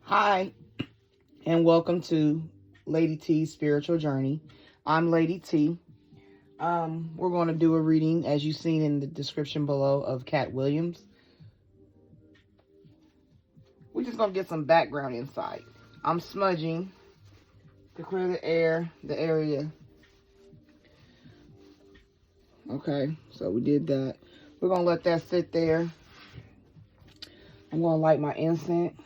Hi, and welcome to Lady T's Spiritual Journey. I'm Lady T. We're going to do a reading, as you've seen in the description below, of Katt Williams. We're just going to get some background insight. I'm smudging to clear the area. Okay, so we did that. We're going to let that sit there. I'm going to light my incense.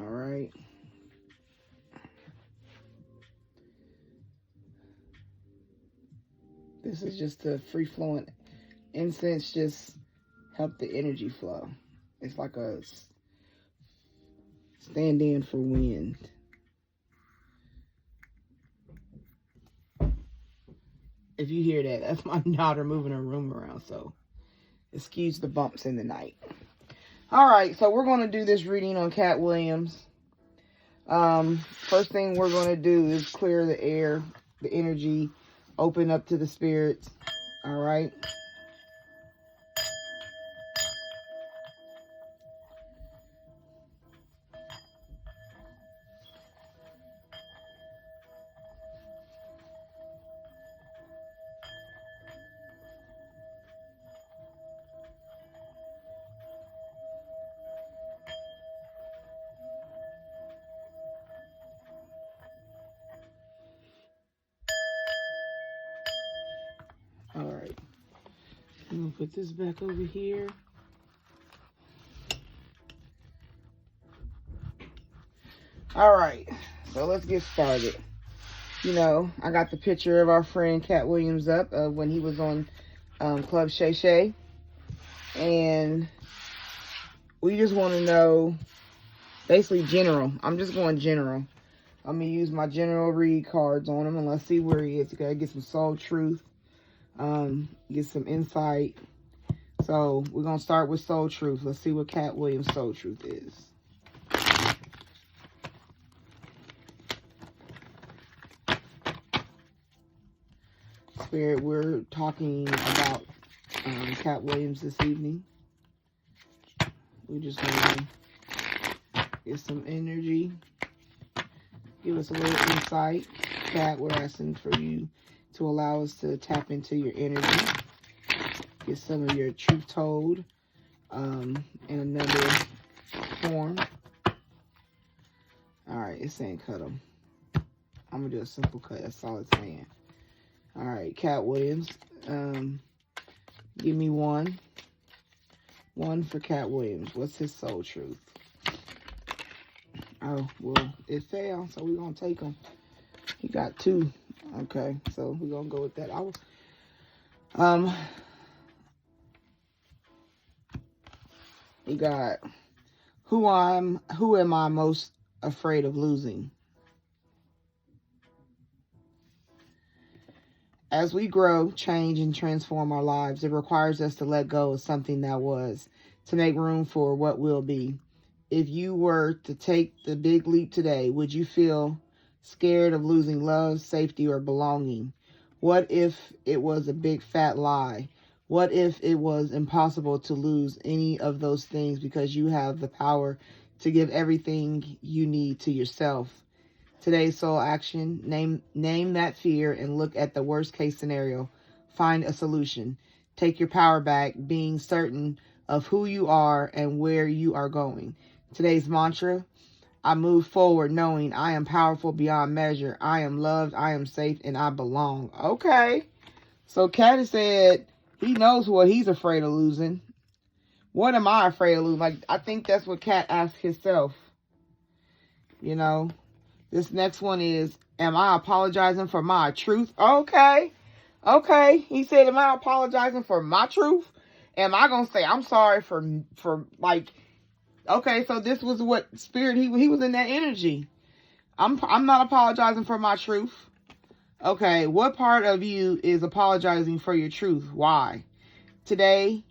All right. This is just a free-flowing incense, just help the energy flow. It's like a stand-in for wind. If you hear that, that's my daughter moving her room around, so excuse the bumps in the night. All right, so we're going to do this reading on Katt Williams. First thing we're going to do is clear the air, the energy, open up to the spirits. All right. All right. I'm going to put this back over here. All right, so let's get started. You know, I got the picture of our friend Katt Williams up when he was on Club Shay Shay. And we just want to know, basically general. I'm just going general. I'm going to use my general read cards on him and let's see where he is. You got to get some soul truth, get some insight. So we're going to start with soul truth. Let's see what Katt Williams' soul truth is. Spirit, we're talking about Katt Williams this evening. We're just going to get some energy. Give us a little insight. Katt, we're asking for you to allow us to tap into your energy. Get some of your truth told in another form. All right, it's saying cut them. I'm going to do a simple cut. That's all it's saying. All right, Katt Williams. Give me one. One for Katt Williams. What's his soul truth? Oh, well, it failed, so we're going to take him. He got two. Okay, so we're going to go with that. He got, who am I most afraid of losing? As we grow, change, and transform our lives, it requires us to let go of something that was, to make room for what will be. If you were to take the big leap today, would you feel scared of losing love, safety, or belonging? What if it was a big fat lie? What if it was impossible to lose any of those things because you have the power to give everything you need to yourself? Today's soul action, name that fear and look at the worst case scenario. Find a solution. Take your power back, being certain of who you are and where you are going. Today's mantra, I move forward knowing I am powerful beyond measure. I am loved, I am safe, and I belong. Okay. So Katt has said he knows what he's afraid of losing. What am I afraid of losing? Like, I think that's what Katt asked himself. You know. This next one is, am I apologizing for my truth? Okay. Okay. He said, am I apologizing for my truth? Am I going to say, I'm sorry for like, okay, so this was what spirit, he was in that energy. I'm not apologizing for my truth. Okay. What part of you is apologizing for your truth? Why? Today,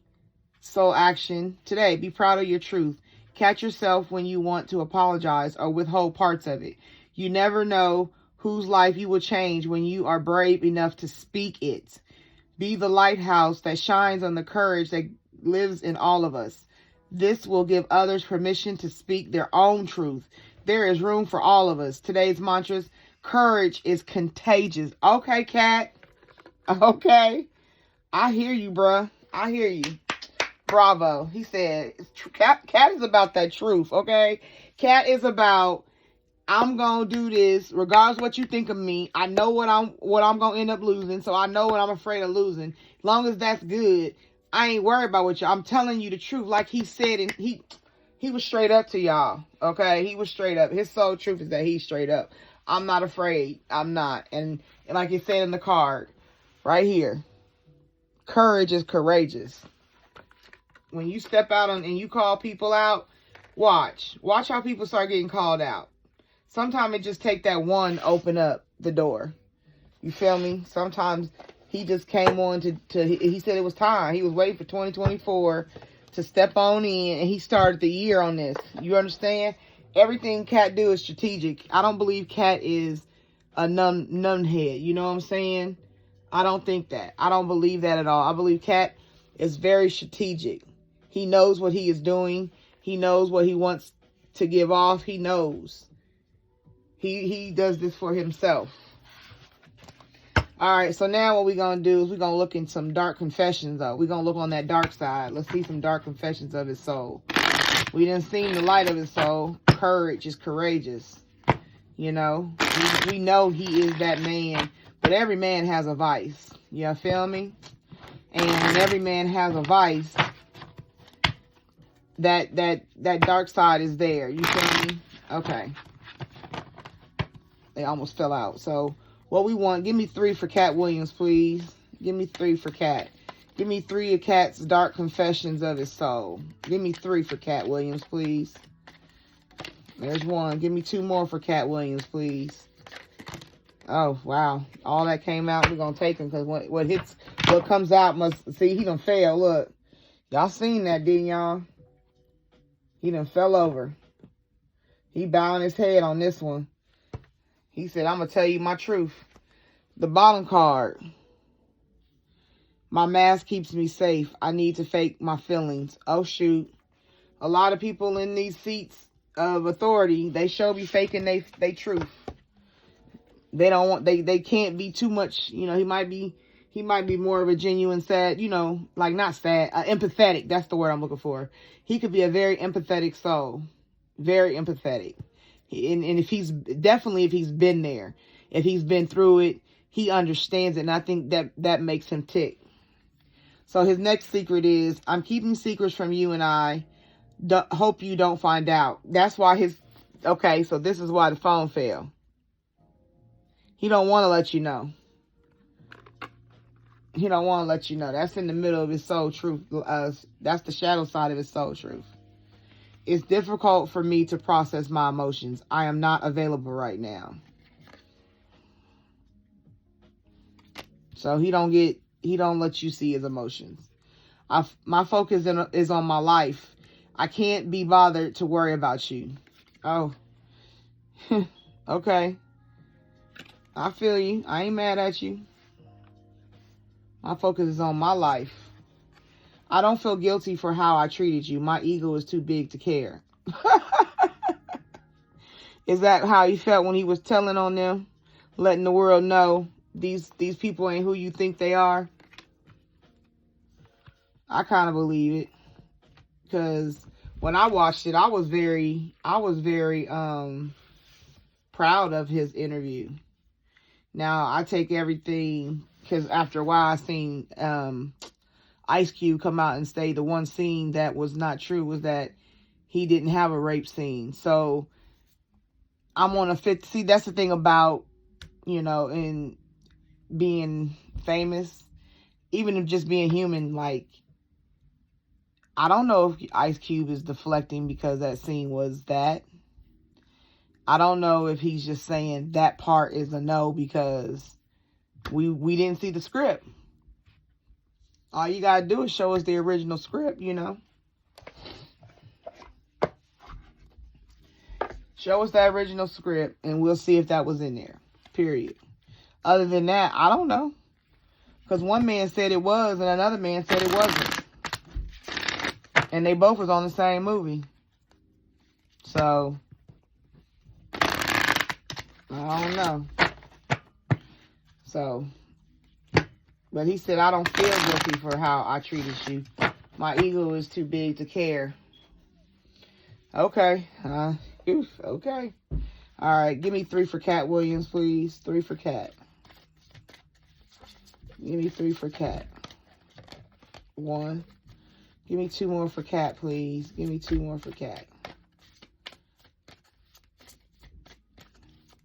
soul action. Today, be proud of your truth. Catch yourself when you want to apologize or withhold parts of it. You never know whose life you will change when you are brave enough to speak it. Be the lighthouse that shines on the courage that lives in all of us. This will give others permission to speak their own truth. There is room for all of us. Today's mantras: courage is contagious. Okay, Katt. Okay. I hear you, bruh. I hear you. Bravo. He said, Katt is about that truth, okay? Katt is about, I'm going to do this regardless of what you think of me. I know what I'm going to end up losing, so I know what I'm afraid of losing. As long as that's good, I ain't worried about what I'm telling you the truth. Like he said, and he was straight up to y'all, okay? He was straight up. His soul truth is that he's straight up. I'm not afraid. I'm not. And like he said in the card, right here, courage is courageous. When you step out and you call people out, watch how people start getting called out. Sometimes it just take that one to open up the door. You feel me? Sometimes he just came on he said it was time. He was waiting for 2024 to step on in, and he started the year on this. You understand? Everything Katt do is strategic. I don't believe Katt is a numbhead. You know what I'm saying? I don't think that. I don't believe that at all. I believe Katt is very strategic. He knows what he is doing. He knows what he wants to give off. He knows. He does this for himself. All right, so now what we're going to do is we're going to look in some dark confessions, though. We're going to look on that dark side. Let's see some dark confessions of his soul. We didn't see the light of his soul. Courage is courageous. You know, we know he is that man, but every man has a vice. You feel me? And every man has a vice. That dark side is there. You feel me? Okay. They almost fell out. So what we want, give me 3 for Katt Williams, please. Give me 3 for Katt. Give me 3 of Katt's dark confessions of his soul. Give me 3 for Katt Williams, please. There's 1. Give me 2 more for Katt Williams, please. Oh, wow. All that came out. We're going to take him because what comes out must, see, he done fell. Look. Y'all seen that, didn't y'all? He done fell over. He bowing his head on this one. He said, I'm going to tell you my truth. The bottom card. My mask keeps me safe. I need to fake my feelings. Oh, shoot. A lot of people in these seats of authority, they show be faking they truth. They don't want, they can't be too much, you know, he might be more of a genuine sad, you know, like not sad, empathetic. That's the word I'm looking for. He could be a very empathetic soul. Very empathetic. And if he's been there, if he's been through it, he understands it. And I think that makes him tick. So his next secret is, I'm keeping secrets from you and I. Hope you don't find out. That's why okay, so this is why the phone fell. He don't want to let you know. He don't want to let you know. That's in the middle of his soul truth. That's the shadow side of his soul truth. It's difficult for me to process my emotions. I am not available right now. So he don't let you see his emotions. My focus is on my life. I can't be bothered to worry about you. Oh. Okay. I feel you. I ain't mad at you. My focus is on my life. I don't feel guilty for how I treated you. My ego is too big to care. Is that how he felt when he was telling on them? Letting the world know these people ain't who you think they are? I kind of believe it. Because when I watched it, I was very proud of his interview. Now, I take everything, because after a while I seen Ice Cube come out and say the one scene that was not true was that he didn't have a rape scene. So I'm on a fifth. See, that's the thing about, you know, in being famous, even if just being human, like, I don't know if Ice Cube is deflecting because that scene was that. I don't know if he's just saying that part is a no because we didn't see the script. All you gotta do is show us the original script, you know. Show us that original script and we'll see if that was in there. Period. Other than that, I don't know. Because one man said it was and another man said it wasn't. And they both was on the same movie. So, I don't know. So, but he said, I don't feel guilty for how I treated you. My ego is too big to care. Okay. Okay. All right. Give me 3 for Katt Williams, please. 3 for Katt. Give me 3 for Katt. 1. Give me 2 more for Katt, please. Give me 2 more for Katt.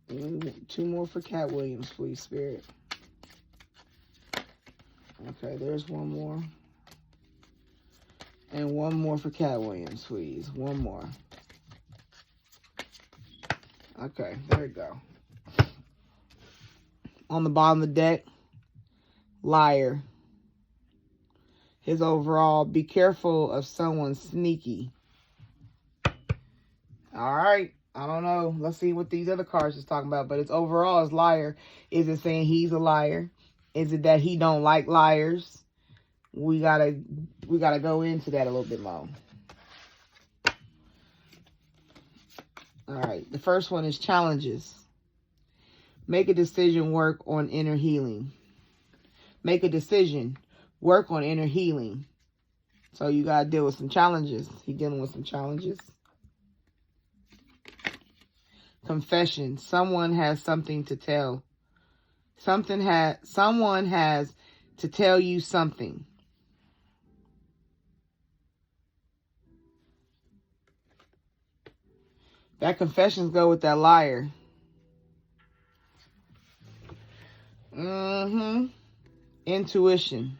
2 more for Katt Williams, please, Spirit. Okay, there's 1 more. And 1 more for Katt Williams, please. 1 more. Okay, there we go. On the bottom of the deck, liar. His overall, be careful of someone sneaky. All right. I don't know. Let's see what these other cards is talking about. But it's overall is liar. Is it saying he's a liar? Is it that he don't like liars? We gotta go into that a little bit more. All right. The first one is challenges. Make a decision, work on inner healing. Make a decision. Work on inner healing. So you got to deal with some challenges. He's dealing with some challenges. Confession. Someone has something to tell. Someone has to tell you something. That confessions go with that liar. Intuition.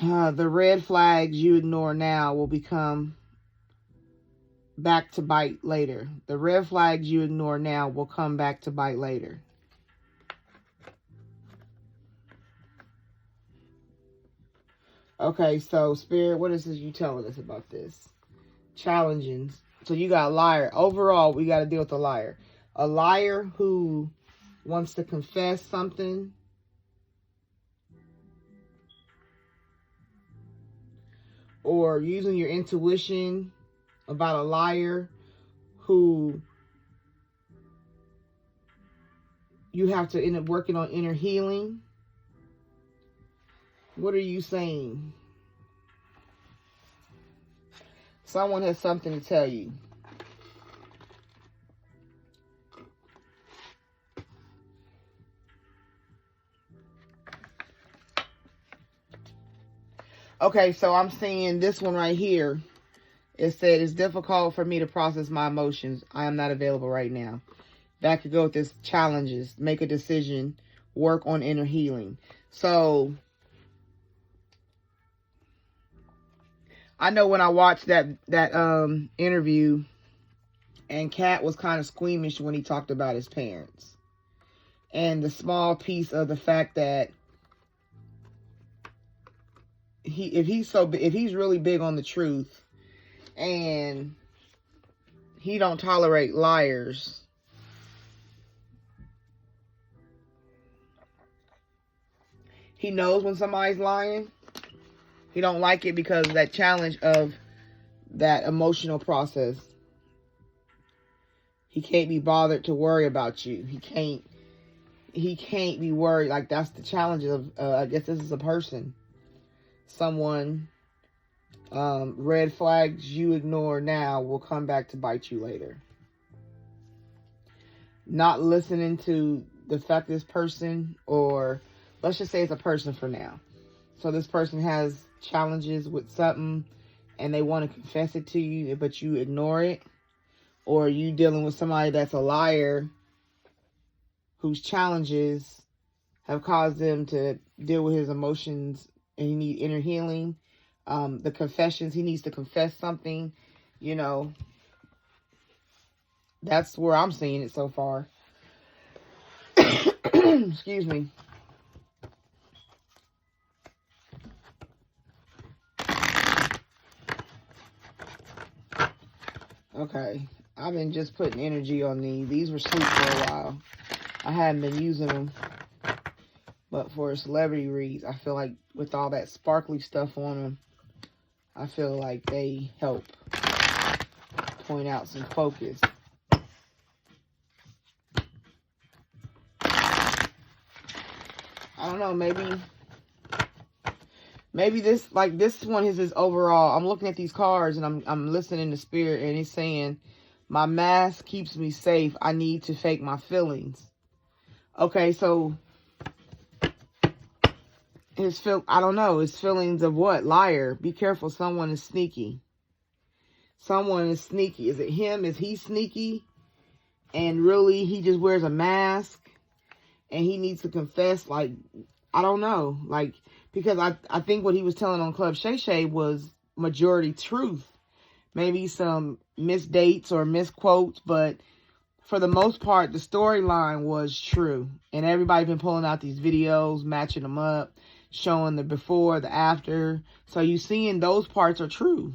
The red flags you ignore now will become back to bite later. The red flags you ignore now will come back to bite later. Okay, so Spirit, what is this you telling us about this? Challenging. So you got a liar. Overall, we got to deal with a liar. A liar who wants to confess something. Or using your intuition about a liar who you have to end up working on inner healing. What are you saying? Someone has something to tell you. Okay, so I'm seeing this one right here. It said, it's difficult for me to process my emotions. I am not available right now. That could go with this challenges. Make a decision. Work on inner healing. So, I know when I watched that interview, and Katt was kind of squeamish when he talked about his parents. And the small piece of the fact that if he's really big on the truth and he don't tolerate liars, he knows when somebody's lying. He don't like it because of that challenge of that emotional process. He can't be bothered to worry about you. He can't be worried. Like, that's the challenge of, I guess this is a person. Someone, red flags you ignore now will come back to bite you later. Not listening to the fact this person, or let's just say it's a person for now. So this person has challenges with something and they want to confess it to you, but you ignore it. Or you dealing with somebody that's a liar whose challenges have caused them to deal with his emotions and he needs inner healing. The confessions, he needs to confess something, you know. That's where I'm seeing it so far. Excuse me. Okay. I've been just putting energy on these. These were sweet for a while. I hadn't been using them. But for celebrity reads, I feel like with all that sparkly stuff on them, I feel like they help point out some focus. I don't know, maybe this one is his overall. I'm looking at these cards and I'm listening to spirit, and it's saying, my mask keeps me safe. I need to fake my feelings. Okay, so I don't know, his feelings of what? Liar. Be careful, someone is sneaky. Someone is sneaky. Is it him? Is he sneaky? And really, he just wears a mask and he needs to confess, like, I don't know. Like, because I think what he was telling on Club Shay Shay was majority truth. Maybe some misdates or misquotes, but for the most part, the storyline was true. And everybody been pulling out these videos, matching them up, showing the before, the after. So you seeing those parts are true.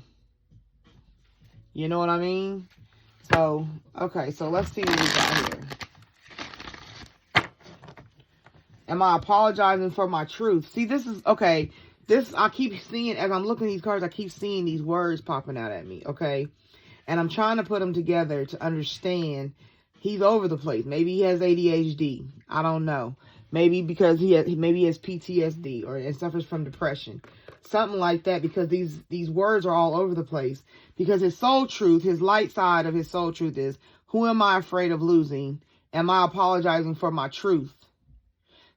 You know what I mean? So, okay, so let's see what we got here. Am I apologizing for my truth? See, this is, okay, this, I keep seeing, as I'm looking at these cards, I keep seeing these words popping out at me, okay? And I'm trying to put them together to understand. He's over the place. Maybe he has ADHD. I don't know. Maybe because maybe he has PTSD or suffers from depression. Something like that, because these words are all over the place. Because his soul truth, his light side of his soul truth is, who am I afraid of losing? Am I apologizing for my truth?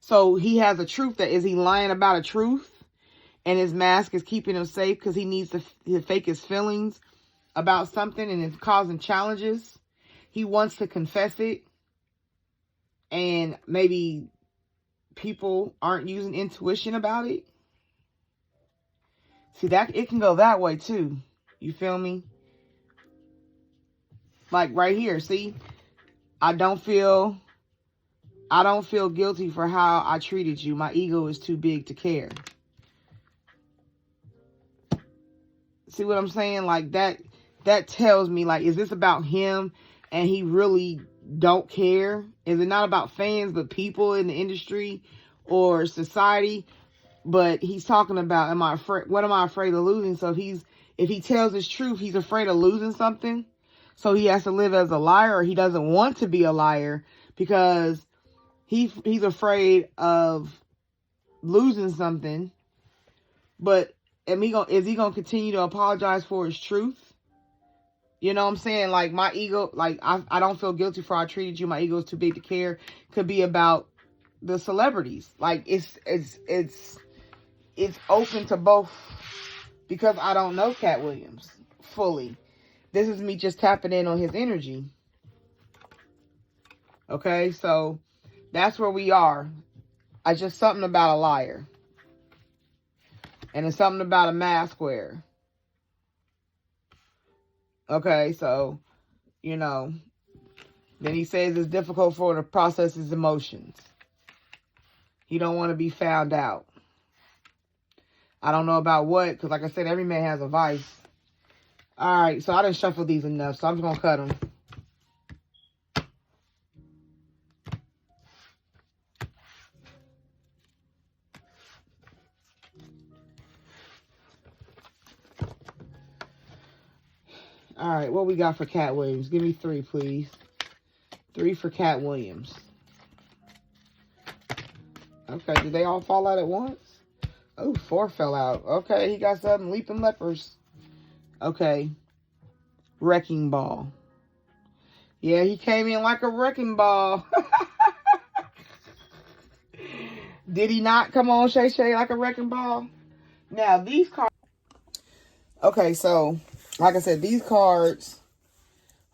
So he has a truth that, is he lying about a truth? And his mask is keeping him safe because he needs to fake his feelings about something and it's causing challenges. He wants to confess it. And maybe people aren't using intuition about it. See, that it can go that way too. You feel me? Like right here, see? I don't feel guilty for how I treated you. My ego is too big to care. See what I'm saying? Like that tells me, like, is this about him and he really don't care? Is it not about fans but people in the industry or society? But he's talking about, what am I afraid of losing? So if he tells his truth, he's afraid of losing something. So he has to live as a liar, or he doesn't want to be a liar because he's afraid of losing something. But is he gonna continue to apologize for his truth? You know what I'm saying? Like, my ego, like, I don't feel guilty for how I treated you. My ego is too big to care. Could be about the celebrities. Like, it's open to both, because I don't know Katt Williams fully. This is me just tapping in on his energy. Okay, so that's where we are. I just something about a liar. And it's something about a mask wearer. Okay, so, you know, then he says it's difficult for him to process his emotions. He don't want to be found out. I don't know about what, because like I said, every man has a vice. All right, so I didn't shuffle these enough, so I'm just going to cut them. All right, what we got for Katt Williams? Give me 3, please. 3 for Katt Williams. Okay, did they all fall out at once? Oh, 4 fell out. Okay, he got some leaping lepers. Okay. Wrecking ball. Yeah, he came in like a wrecking ball. Did he not come on, Shay Shay, like a wrecking ball? Now, these cards... Okay, so, like I said, these cards,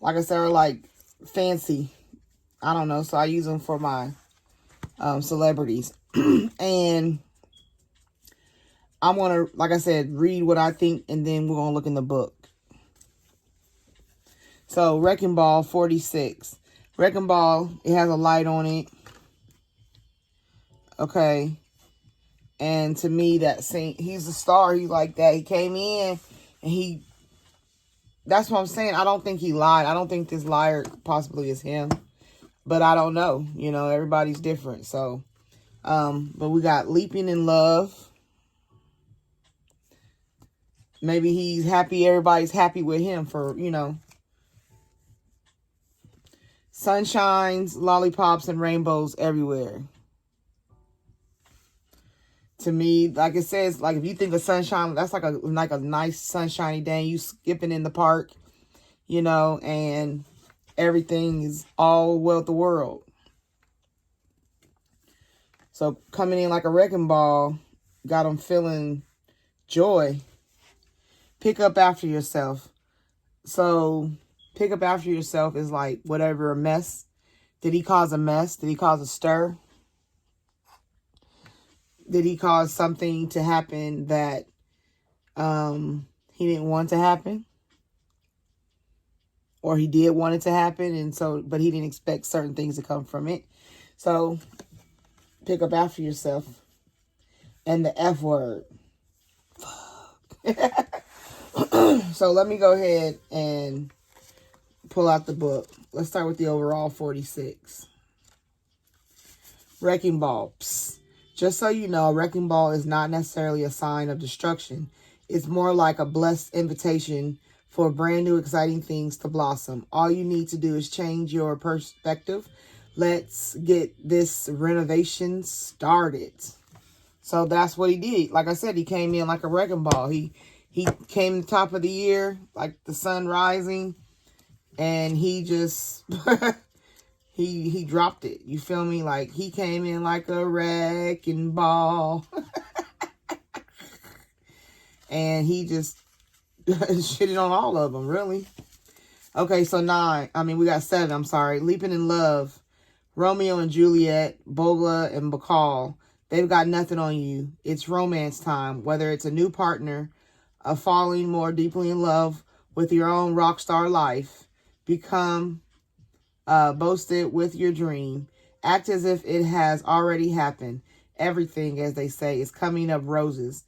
like I said, are like fancy. I don't know, so I use them for my celebrities. And I'm going to, like I said, read what I think, and then we're going to look in the book. So, Wrecking Ball 46. Wrecking Ball, it has a light on it. Okay. And to me, he's a star. He's like that. He came in, and that's what I'm saying. I don't think he lied. I don't think this liar possibly is him. But I don't know. You know, everybody's different. So, but we got leaping in love. Maybe he's happy. Everybody's happy with him for, you know. Sunshines, lollipops, and rainbows everywhere. To me, like it says, like if you think of sunshine, that's like a nice sunshiny day. You skipping in the park, you know, and everything is all well with the world. So coming in like a wrecking ball, got them feeling joy. Pick up after yourself. So pick up after yourself is like whatever a mess. Did he cause a mess? Did he cause a stir? Did he cause something to happen that he didn't want to happen? Or he did want it to happen, and so, but he didn't expect certain things to come from it. So pick up after yourself. And the F word. So let me go ahead and pull out the book. Let's start with the overall 46. Wrecking ball. Psst. Just so you know, a wrecking ball is not necessarily a sign of destruction. It's more like a blessed invitation for brand new exciting things to blossom. All you need to do is change your perspective. Let's get this renovation started. So that's what he did. Like I said, he came in like a wrecking ball. He came the top of the year, like the sun rising, and he just he dropped it. You feel me? Like he came in like a wrecking ball. And he just shitted on all of them, really. Okay, so we got 7, I'm sorry. Leaping in love. Romeo and Juliet, Bogla and Bacall. They've got nothing on you. It's romance time. Whether it's a new partner, a falling more deeply in love with your own rock star life. Become boasted with your dream. Act as if it has already happened. Everything, as they say, is coming up roses.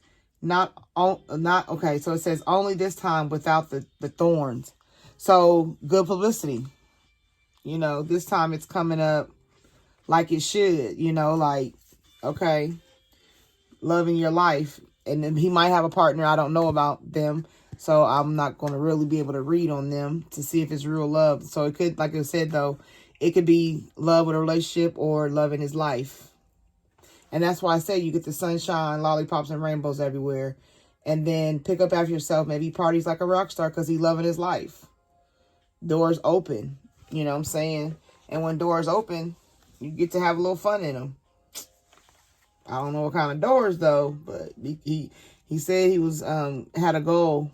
Okay, so it says only this time without the thorns. So good publicity. You know, this time it's coming up like it should, you know, like, okay, loving your life. And then he might have a partner. I don't know about them. So I'm not going to really be able to read on them to see if it's real love. So it could, like I said, though, it could be love with a relationship or love in his life. And that's why I say you get the sunshine, lollipops, and rainbows everywhere. And then pick up after yourself. Maybe he parties like a rock star because he's loving his life. Doors open. You know what I'm saying? And when doors open, you get to have a little fun in them. I don't know what kind of doors, though. But he said he was had a goal.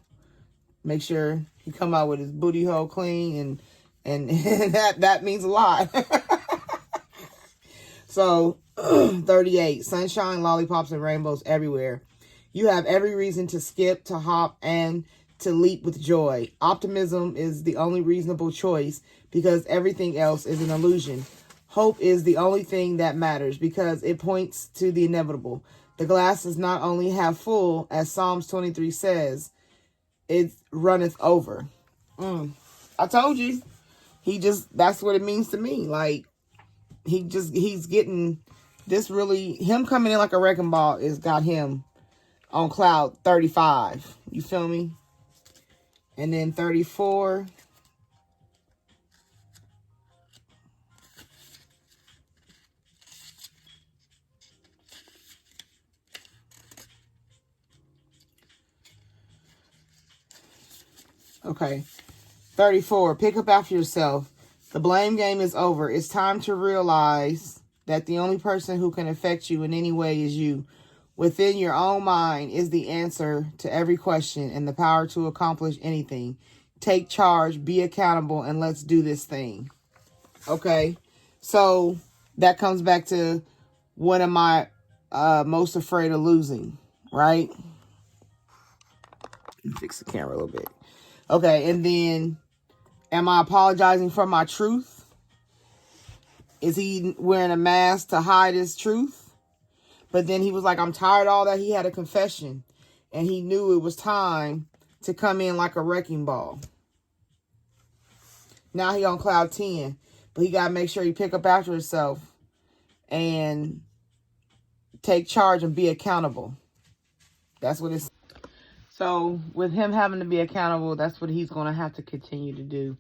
Make sure he come out with his booty hole clean. And that means a lot. So, 38. Sunshine, lollipops, and rainbows everywhere. You have every reason to skip, to hop, and to leap with joy. Optimism is the only reasonable choice because everything else is an illusion. Hope is the only thing that matters because it points to the inevitable. The glass is not only half full, as Psalms 23 says, it runneth over. I told you. That's what it means to me. Like, he's getting this really, him coming in like a wrecking ball has got him on cloud 35. You feel me? And then 34. Okay. 34. Pick up after yourself. The blame game is over. It's time to realize that the only person who can affect you in any way is you. Within your own mind is the answer to every question and the power to accomplish anything. Take charge, be accountable, and let's do this thing. Okay? So that comes back to what am I most afraid of losing, right? Fix the camera a little bit. Okay, and then am I apologizing for my truth? Is he wearing a mask to hide his truth? But then he was like, I'm tired of all that. He had a confession. And he knew it was time to come in like a wrecking ball. Now he on cloud 10. But he got to make sure he pick up after himself and take charge and be accountable. That's what it's. So with him having to be accountable, that's what he's going to have to continue to do.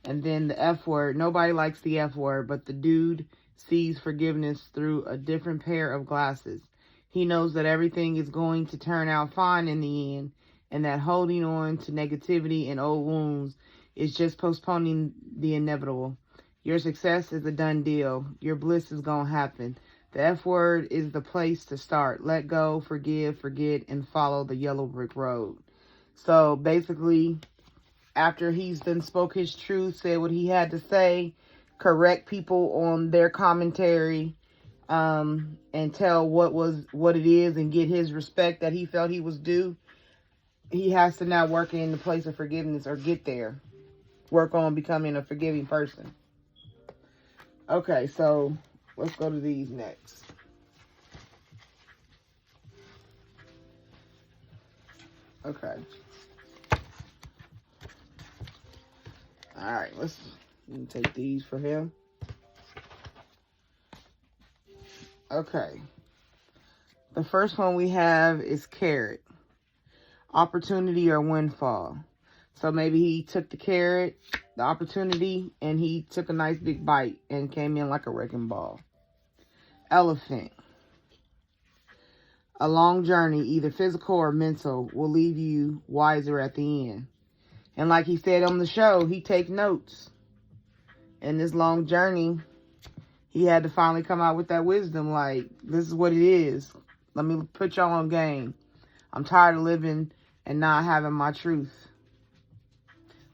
And then the F word. Nobody likes the F word, but the dude sees forgiveness through a different pair of glasses. He knows that everything is going to turn out fine in the end, and that holding on to negativity and old wounds is just postponing the inevitable. Your success is a done deal. Your bliss is going to happen. The F word is the place to start. Let go, forgive, forget, and follow the yellow brick road. So basically, after he's then spoke his truth, said what he had to say, correct people on their commentary, and tell what it is and get his respect that he felt he was due, he has to now work in the place of forgiveness, or get there. Work on becoming a forgiving person. Okay, so let's go to these next. Okay. Alright, let's take these for him. Okay. The first one we have is carrot. Opportunity or windfall. So maybe he took the carrot, the opportunity, and he took a nice big bite and came in like a wrecking ball. Elephant. A long journey, either physical or mental, will leave you wiser at the end. And like he said on the show, he take notes. In this long journey, he had to finally come out with that wisdom, like, this is what it is. Let me put y'all on game. I'm tired of living and not having my truth.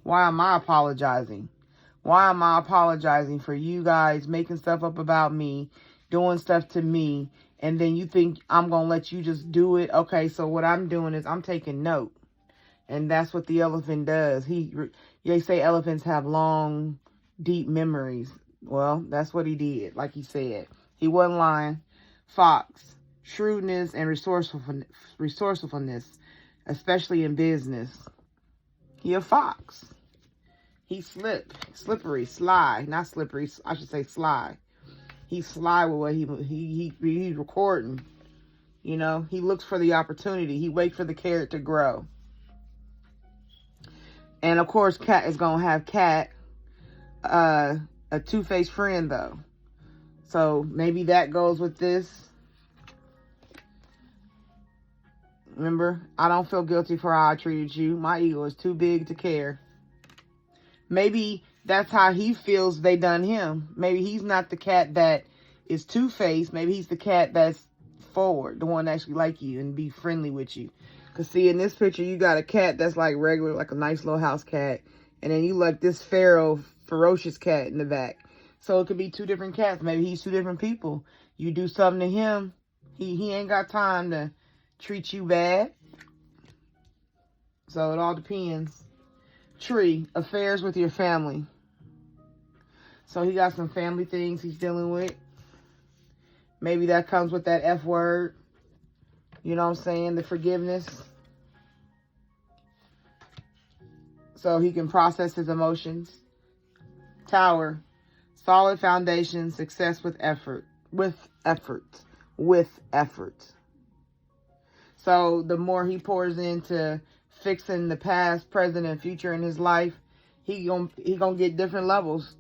Why am I apologizing? Why am I apologizing for you guys making stuff up about me, doing stuff to me, and then you think I'm going to let you just do it? Okay, so what I'm doing is I'm taking note. And that's what the elephant does. They say elephants have long, deep memories. Well, that's what he did, like he said. He wasn't lying. Fox, shrewdness and resourcefulness, especially in business. He a fox. He's slippery, sly. Not slippery, I should say sly. He's sly with what he's recording. You know, he looks for the opportunity. He waits for the carrot to grow. And of course, Katt is going to have Katt, a two-faced friend, though. So maybe that goes with this. Remember, I don't feel guilty for how I treated you. My ego is too big to care. Maybe that's how he feels they done him. Maybe he's not the Katt that is two-faced. Maybe he's the Katt that's forward, the one that actually like you and be friendly with you. Because see, in this picture, you got a cat that's like regular, like a nice little house cat. And then you like this ferocious cat in the back. So it could be two different cats. Maybe he's two different people. You do something to him, he ain't got time to treat you bad. So it all depends. Tree, affairs with your family. So he got some family things he's dealing with. Maybe that comes with that F word. You know what I'm saying? The forgiveness. So he can process his emotions. Tower. Solid foundation. Success with effort. With effort. With effort. So the more he pours into fixing the past, present, and future in his life, he gonna get different levels,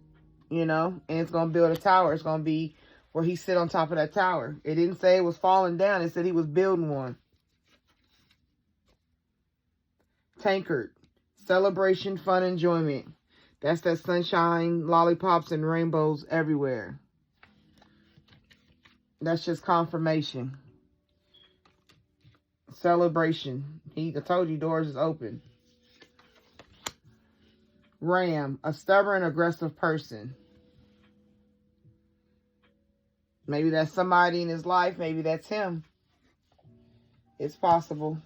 you know? And it's going to build a tower. It's going to be where he sit on top of that tower. It didn't say it was falling down. It said he was building one. Tankard. Celebration, fun, enjoyment. That's that sunshine, lollipops, and rainbows everywhere. That's just confirmation. Celebration. I told you doors is open. Ram. A stubborn, aggressive person. Maybe that's somebody in his life. Maybe that's him. It's possible.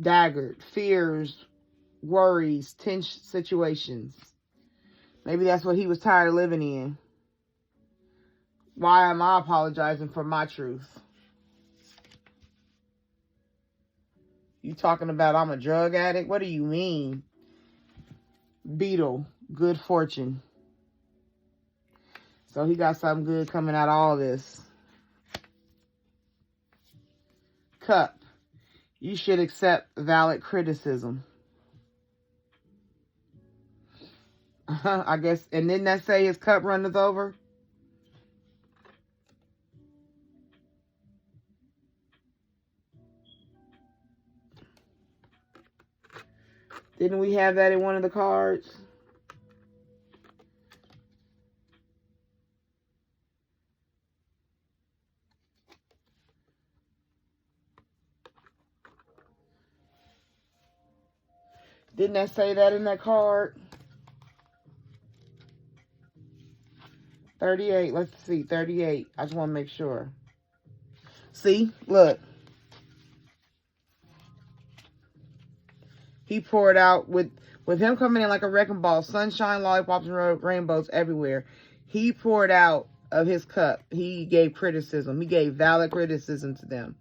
Dagger. Fears, worries, tense situations. Maybe that's what he was tired of living in. Why am I apologizing for my truth? You talking about I'm a drug addict? What do you mean? Beetle, good fortune. So he got something good coming out of all this. Cup, you should accept valid criticism. I guess, and didn't that say his cup runneth over? Didn't we have that in one of the cards? Didn't that say that in that card? 38. Let's see. 38. I just want to make sure. See? Look. He poured out with him coming in like a wrecking ball. Sunshine, lollipops, and rainbows everywhere. He poured out of his cup. He gave criticism. He gave valid criticism to them.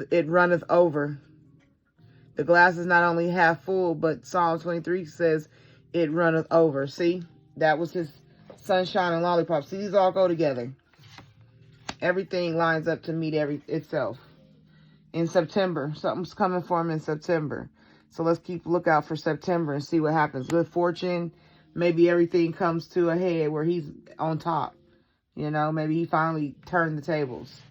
It runneth over. The glass is not only half full, but Psalm 23 says it runneth over. See? That was his sunshine and lollipops. See, these all go together. Everything lines up to meet itself. In September. Something's coming for him in September. So let's keep a lookout for September and see what happens. Good fortune. Maybe everything comes to a head where he's on top. You know, maybe he finally turned the tables.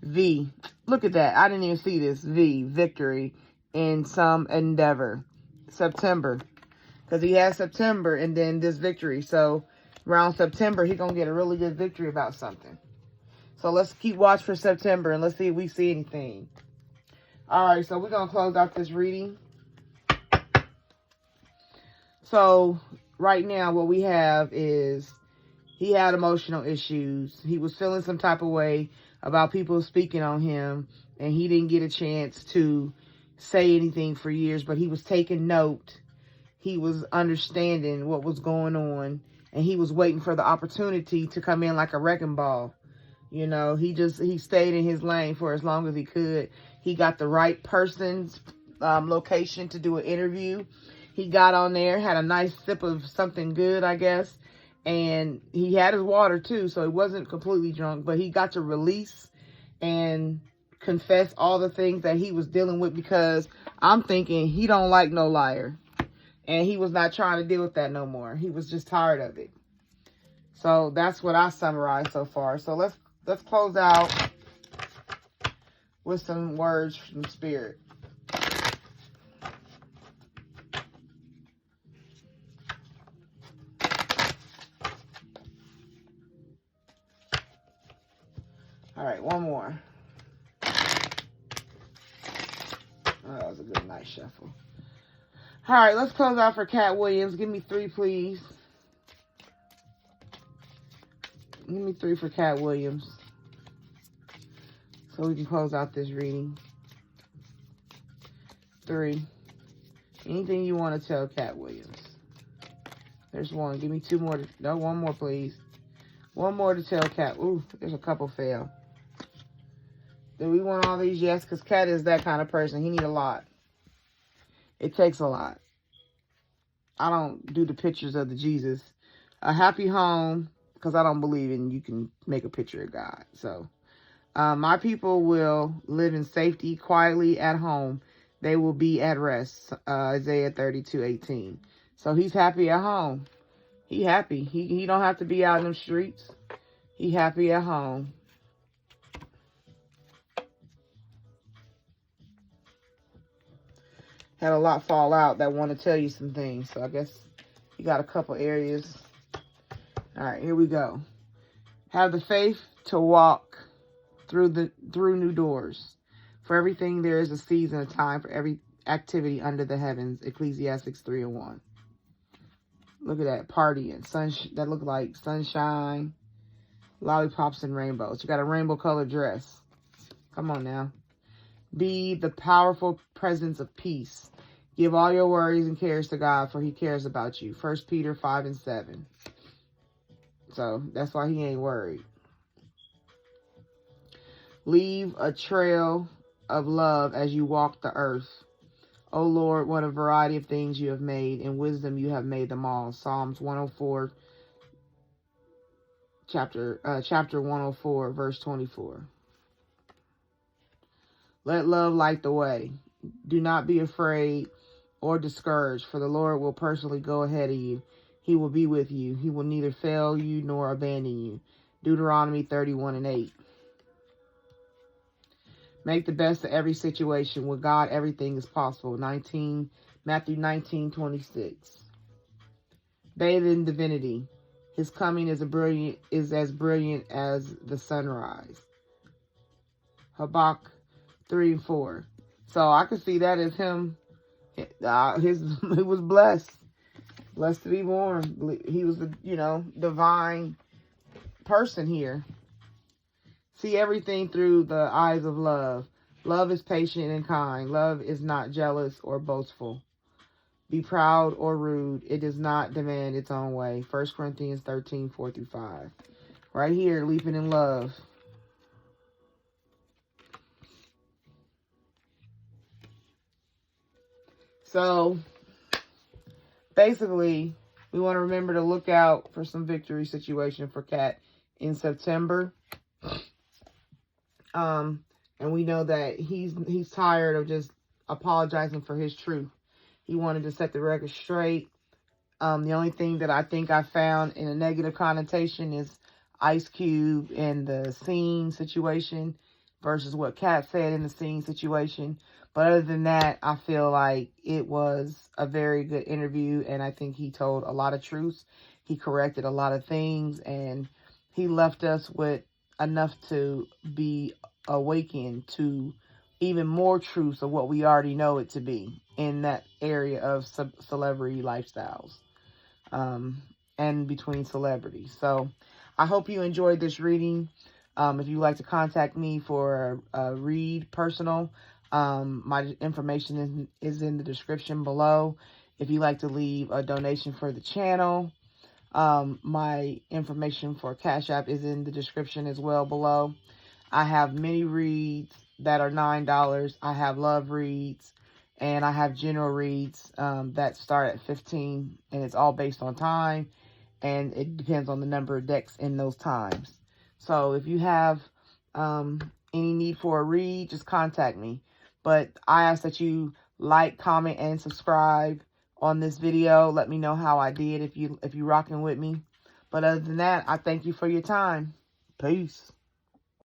V. Look at that. I didn't even see this. V. Victory in some endeavor. September. Because he has September and then this victory. So around September, he's going to get a really good victory about something. So let's keep watch for September and let's see if we see anything. All right, so we're going to close out this reading. So right now what we have is he had emotional issues. He was feeling some type of way about people speaking on him, and he didn't get a chance to say anything for years, but he was taking note. He was understanding what was going on, and he was waiting for the opportunity to come in like a wrecking ball. You know, he stayed in his lane for as long as he could. He got the right person's location to do an interview. He got on there, had a nice sip of something good, I guess. And he had his water too, so he wasn't completely drunk. But he got to release and confess all the things that he was dealing with, because I'm thinking he don't like no liar. And he was not trying to deal with that no more. He was just tired of it. So that's what I summarized so far. So let's close out with some words from Spirit. All right, one more. Oh, that was a good nice shuffle. All right, let's close out for Katt Williams. Give me 3, please. Give me 3 for Katt Williams, so we can close out this reading. 3. Anything you want to tell Katt Williams. There's 1. Give me 2 more. No, 1 more, please. 1 more to tell Katt. Ooh, there's a couple fail. Do we want all these? Yes, because Katt is that kind of person. He need a lot. It takes a lot. I don't do the pictures of the Jesus. A happy home, because I don't believe in you can make a picture of God. So, my people will live in safety, quietly at home. They will be at rest. Isaiah 32:18. So he's happy at home. He happy. He don't have to be out in them streets. He happy at home. Had a lot fall out that want to tell you some things. So I guess you got a couple areas. All right, here we go. Have the faith to walk through new doors. For everything there is a season, a time for every activity under the heavens. Ecclesiastes 3:1. Look at that, partying. That look like sunshine, lollipops, and rainbows. You got a rainbow colored dress. Come on now. Be the powerful presence of peace. Give all your worries and cares to God, for he cares about you. 1 Peter 5:7. So that's why he ain't worried. Leave a trail of love as you walk the earth. O Lord, what a variety of things you have made. In wisdom you have made them all. Psalms 104, chapter 104, verse 24. Let love light the way. Do not be afraid or discouraged, for the Lord will personally go ahead of you. He will be with you. He will neither fail you nor abandon you. Deuteronomy 31:8. Make the best of every situation. With God, everything is possible. Matthew 19:26. Bathe in divinity. His coming is as brilliant as the sunrise. Habakkuk 3:4. So I could see that as him. He was blessed to be born. He was the divine person here. See everything through the eyes of love. Love is patient and kind. Love is not jealous or boastful. Be proud or rude. It does not demand its own way. 1 Corinthians 13:4-5. Right here, leaping in love. So, basically, we want to remember to look out for some victory situation for Katt in September. And we know that he's tired of just apologizing for his truth. He wanted to set the record straight. The only thing that I think I found in a negative connotation is Ice Cube and the scene situation versus what Katt said in the scene situation. But other than that, I feel like it was a very good interview, and I think he told a lot of truths. He corrected a lot of things, and he left us with enough to be awakened to even more truths of what we already know it to be in that area of celebrity lifestyles and between celebrities. So I hope you enjoyed this reading. If you'd like to contact me for a read personal, my information is in the description below. If you'd like to leave a donation for the channel, my information for Cash App is in the description as well below. I have mini reads that are $9. I have love reads, and I have general reads that start at $15, and it's all based on time, and it depends on the number of decks in those times. So if you have any need for a read, just contact me. But I ask that you like, comment, and subscribe on this video. Let me know how I did if you rocking with me. But other than that, I thank you for your time. Peace.